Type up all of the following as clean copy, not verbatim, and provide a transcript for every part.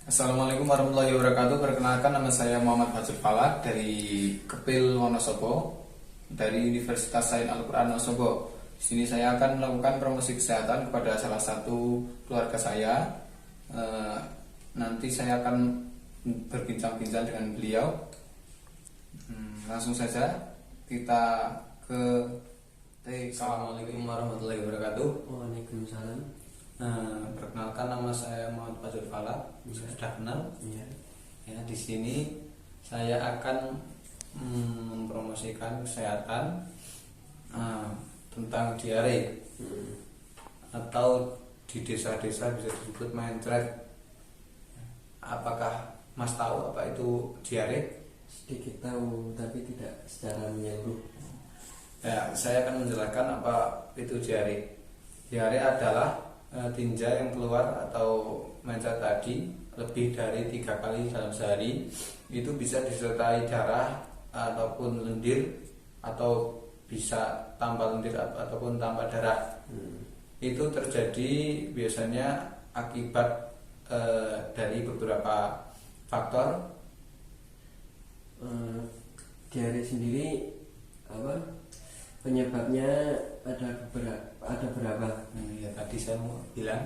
Assalamualaikum warahmatullahi wabarakatuh. Perkenalkan, nama saya Muhammad Fajrul Falak dari Kepil Wonosobo, dari Universitas Sains Al-Quran Wonosobo. Di sini saya akan melakukan promosi kesehatan kepada salah satu keluarga saya. Nanti saya akan berbincang-bincang dengan beliau. Langsung saja kita ke Assalamualaikum warahmatullahi wabarakatuh. Waalaikumsalam. Perkenalkan, nama saya Muhammad Fajrul Falak. Sudah kenal? Iya. Ya, di sini saya akan mempromosikan kesehatan tentang diare atau di desa-desa bisa disebut mencret. Apakah Mas tahu apa itu diare? Sedikit tahu tapi tidak secara menyeluruh. Ya, saya akan menjelaskan apa itu diare. Diare adalah tinja yang keluar atau mencret tadi lebih dari 3 kali dalam sehari. Itu bisa disertai darah ataupun lendir, atau bisa tanpa lendir ataupun tanpa darah. Itu terjadi biasanya akibat dari beberapa faktor. Diare sendiri penyebabnya ada berapa? Ya, tadi saya mau bilang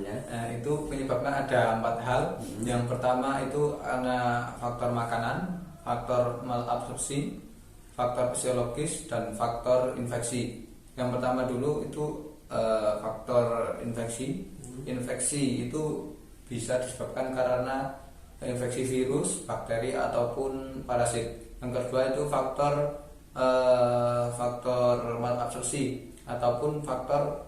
Ya. itu penyebabnya ada 4 hal. Yang pertama itu karena faktor makanan, faktor malabsorpsi, faktor fisiologis, dan faktor infeksi. Yang pertama dulu itu faktor infeksi. Infeksi itu bisa disebabkan karena infeksi virus, bakteri, ataupun parasit. Yang kedua itu faktor malabsorpsi, ataupun faktor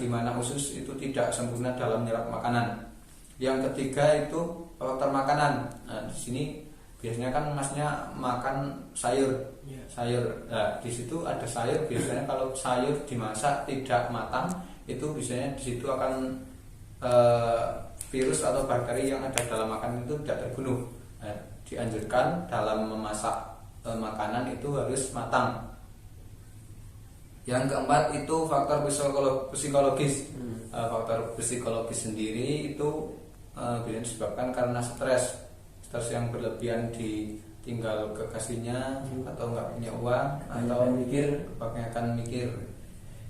di mana usus itu tidak sempurna dalam menyerap makanan. Yang ketiga itu faktor makanan. Di sini biasanya kan Masnya makan sayur. Ya. Sayur. Nah, di situ ada sayur. Biasanya kalau sayur dimasak tidak matang, itu biasanya di situ akan virus atau bakteri yang ada dalam makanan itu tidak terbunuh. Nah, dianjurkan dalam memasak makanan itu harus matang. Yang keempat itu faktor psikologis. Faktor psikologis sendiri itu biasanya disebabkan karena stres yang berlebihan, ditinggal kekasihnya, atau nggak punya uang, atau kebanyakan mikir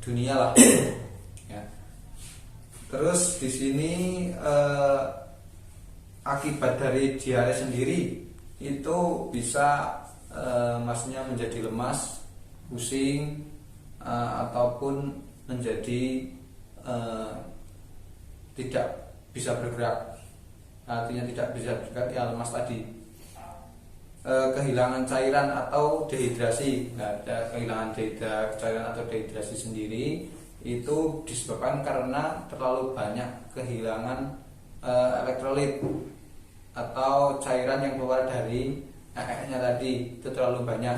dunia lah. Ya. Terus di sini akibat dari diare sendiri itu bisa Masnya menjadi lemas, pusing, ataupun menjadi tidak bisa bergerak. Artinya tidak bisa bergerak, ya lemas tadi. Kehilangan cairan atau dehidrasi. Nah, kehilangan cairan atau dehidrasi sendiri itu disebabkan karena terlalu banyak kehilangan elektrolit atau cairan yang keluar dari nya tadi, itu terlalu banyak.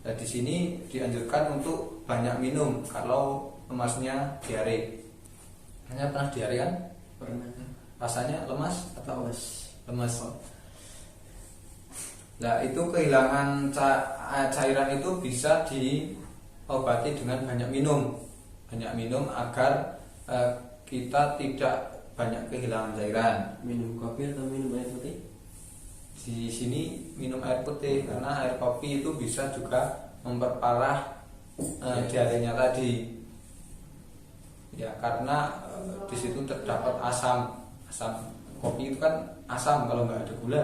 Nah, di sini dianjurkan untuk banyak minum kalau Masnya diare. Hanya pernah diare kan? Pernah. Rasanya lemas atau lemas? Nah, itu kehilangan cairan itu bisa diobati dengan banyak minum. Banyak minum agar kita tidak banyak kehilangan cairan. Minum kopi atau minum air putih? Di sini minum air putih, karena air kopi itu bisa juga memperparah diarenya tadi. Ya, karena di situ terdapat asam. Kopi itu kan asam kalau nggak ada gula.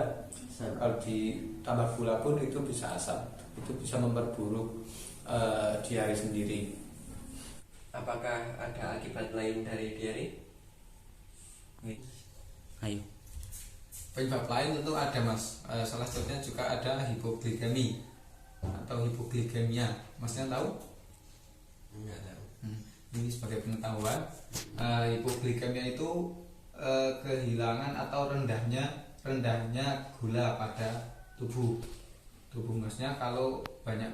Kalau ditambah gula pun itu bisa asam. Itu bisa memperburuk diare sendiri. Apakah ada akibat lain dari diare? Ayo. Penyebab lain tentu ada, Mas. Salah satunya juga ada hipoglikemi atau hipogligemia. Masnya tahu? Enggak tahu. Ini sebagai pengetahuan, hipoglikemia itu kehilangan atau rendahnya gula pada tubuh Masnya. Kalau banyak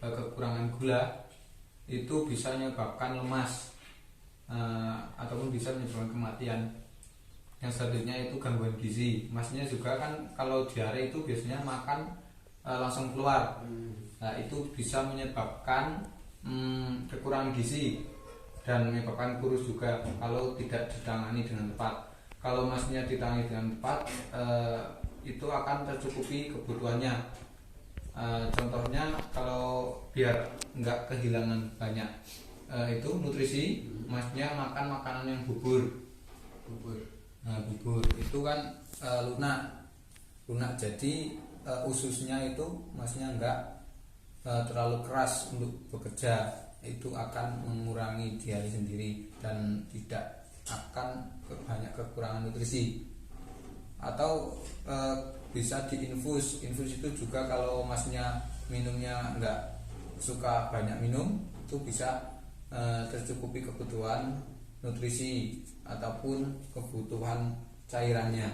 kekurangan gula, itu bisa menyebabkan lemas, ataupun bisa menyebabkan kematian. Yang selanjutnya itu gangguan gizi. Masnya juga kan kalau diare itu biasanya makan langsung keluar. Nah, itu bisa menyebabkan kekurangan gizi dan menyebabkan kurus juga kalau tidak ditangani dengan tepat. kalau masnya ditangani dengan tepat, itu akan tercukupi kebutuhannya. Contohnya kalau biar nggak kehilangan banyak itu nutrisi, masnya makan makanan yang bubur. Bubur itu kan lunak, jadi ususnya itu masnya nggak terlalu keras untuk bekerja, itu akan mengurangi diare sendiri dan tidak akan banyak kekurangan nutrisi. Atau bisa diinfus. Infus itu juga kalau masnya minumnya nggak suka banyak minum, itu bisa tercukupi kebutuhan nutrisi ataupun kebutuhan cairannya.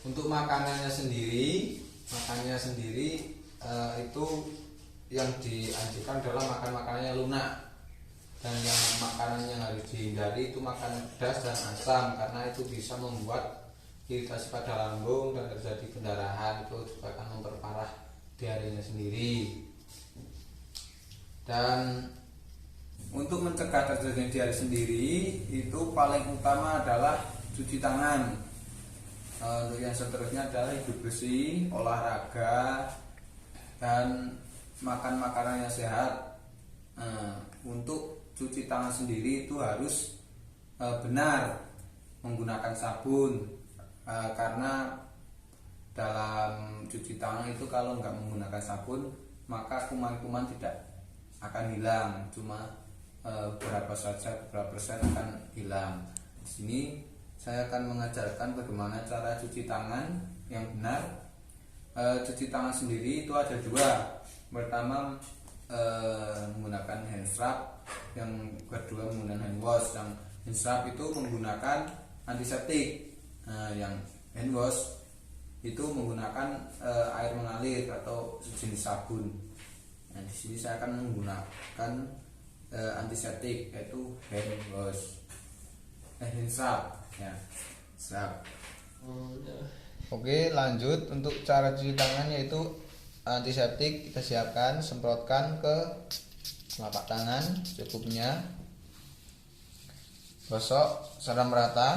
Untuk makanannya sendiri itu yang dianjurkan adalah makan makanannya lunak, dan yang makanan yang harus dihindari itu makanan pedas dan asam, karena itu bisa membuat iritasi pada lambung dan terjadi pendarahan, itu juga akan memperparah diarenya sendiri. Dan untuk mencegah terjadinya diare sendiri itu paling utama adalah cuci tangan. Untuk yang seterusnya adalah hidup bersih, olahraga, dan makan makanan yang sehat. Untuk cuci tangan sendiri itu harus benar menggunakan sabun, karena dalam cuci tangan itu kalau nggak menggunakan sabun maka kuman-kuman tidak akan hilang, cuma beberapa persen akan hilang. Di sini saya akan mengajarkan bagaimana cara cuci tangan yang benar. Cuci tangan sendiri itu ada dua. Pertama menggunakan hand scrub, yang kedua menggunakan hand wash. Yang hand scrub itu menggunakan antiseptik, yang hand wash itu menggunakan air mengalir atau sejenis sabun. Nah, di sini saya akan menggunakan antiseptik, yaitu hand wash, hand scrub, ya, scrub. Oke, lanjut. Untuk cara cuci tangan yaitu antiseptik kita siapkan, semprotkan ke telapak tangan secukupnya, gosok secara merata.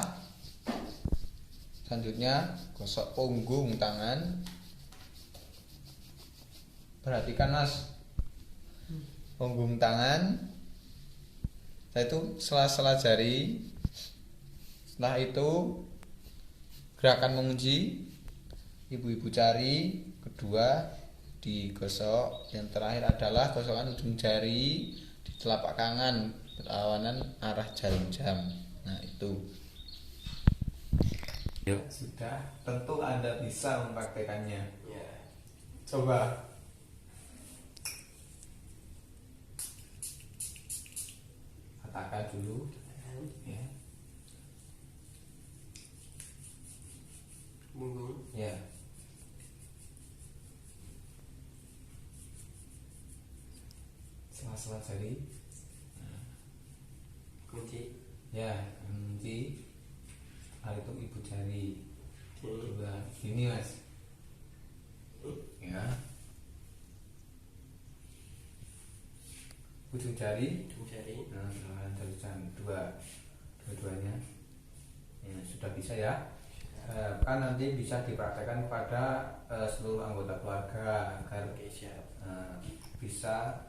Selanjutnya gosok punggung tangan. Perhatikan mas, punggung tangan, setelah itu sela-sela jari. Setelah itu gerakan mengunci, ibu-ibu jari, kedua digosok. Yang terakhir adalah gosokan ujung jari di telapak tangan berlawanan arah jarum jam. Nah itu. Yuk. Sudah, tentu Anda bisa mempraktekannya. Ya. Coba. Katakan dulu. Ya. Punggung. Ya. Sela-sela jari. Kunci. Ya, kunci. Hal itu ibu jari. Dua. Gini mas. Ya. Ujung jari. Ujung jari. Nah, jari dua-duanya. Ya, sudah bisa ya. Kan nanti bisa dipraktekkan kepada seluruh anggota keluarga agar bisa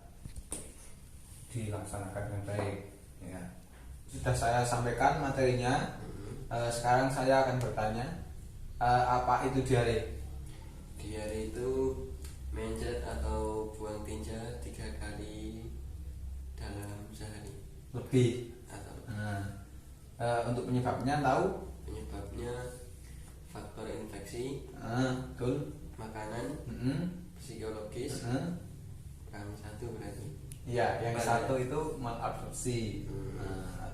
dilaksanakan dengan baik. Ya. Sudah saya sampaikan materinya. Sekarang saya akan bertanya, apa itu diare? Diare itu mencret atau buang tinja 3 kali dalam sehari. Lebih. Atau untuk penyebabnya tahu? penyebabnya faktor infeksi, Betul. makanan, psikologis. Kurang satu berarti. Ya, yang satu itu malabsorpsi,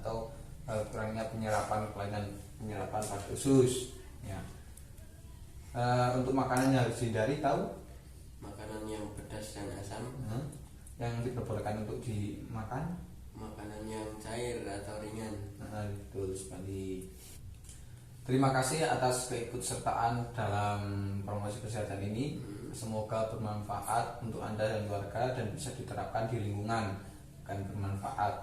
atau kurangnya penyerapan pada usus. Ya. Untuk makanan yang harus dihindari tahu? Makanan yang pedas dan asam. Yang diperbolehkan untuk dimakan? Makanan yang cair atau ringan. Betul sekali. Terima kasih atas keikutsertaan dalam promosi kesehatan ini. Semoga bermanfaat untuk Anda dan keluarga dan bisa diterapkan di lingkungan, akan bermanfaat.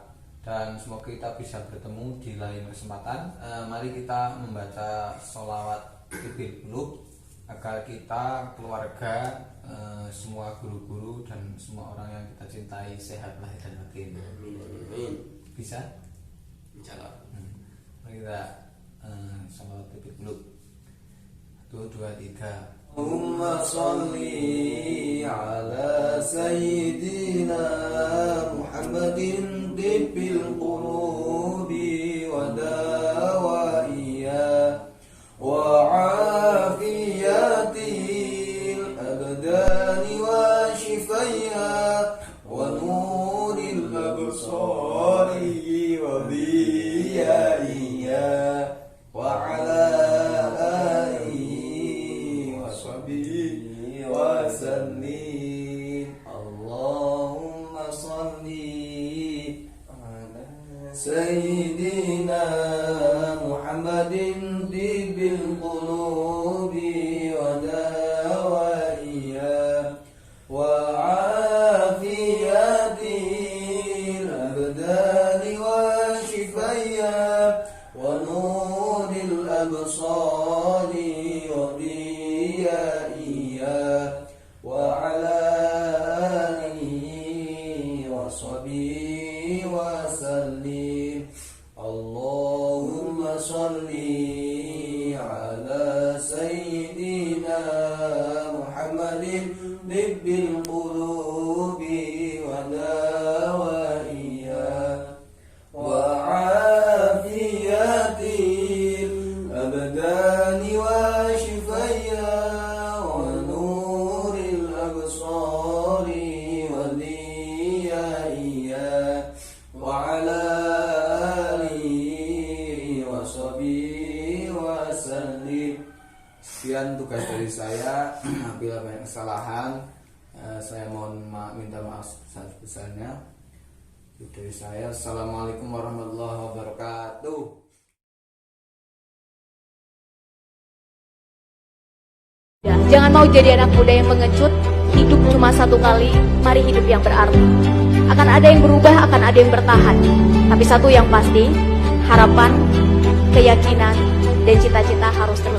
dan semoga kita bisa bertemu di lain kesempatan. Mari kita membaca sholawat Tibbil Qulub agar kita, keluarga, semua guru-guru dan semua orang yang kita cintai sehat lahir dan batin. Bisa? Insyaallah. Mari kita sholawat Tibbil Qulub. 1, 2, 3. Allahumma salli ala sayyidina Muhammadin tibbil qulubi wa dawaiya wa afiyatil abdani wa shifaiha wa nuril absari wa diyaiya wa ala وسلم اللهم صل على سيدنا محمد طب القلوب ودوائها وعافية الأبدان وشفيها ونور الأبصار وضيائها وعلى آله وصحبه وسلم اللهم صل على سيدنا محمد طب القلوب ودوائها وعافية الأبدان وشفيها وعلى آله وصحبه وسلم. Sekian tugas dari saya. Apabila banyak kesalahan, saya minta maaf sebesar-besarnya. Itu dari saya. Assalamualaikum warahmatullahi wabarakatuh. Jangan mau jadi anak muda yang mengecut. Hidup cuma satu kali, mari hidup yang berarti. Akan ada yang berubah, akan ada yang bertahan. Tapi satu yang pasti, harapan, keyakinan, dan cita-cita harus terus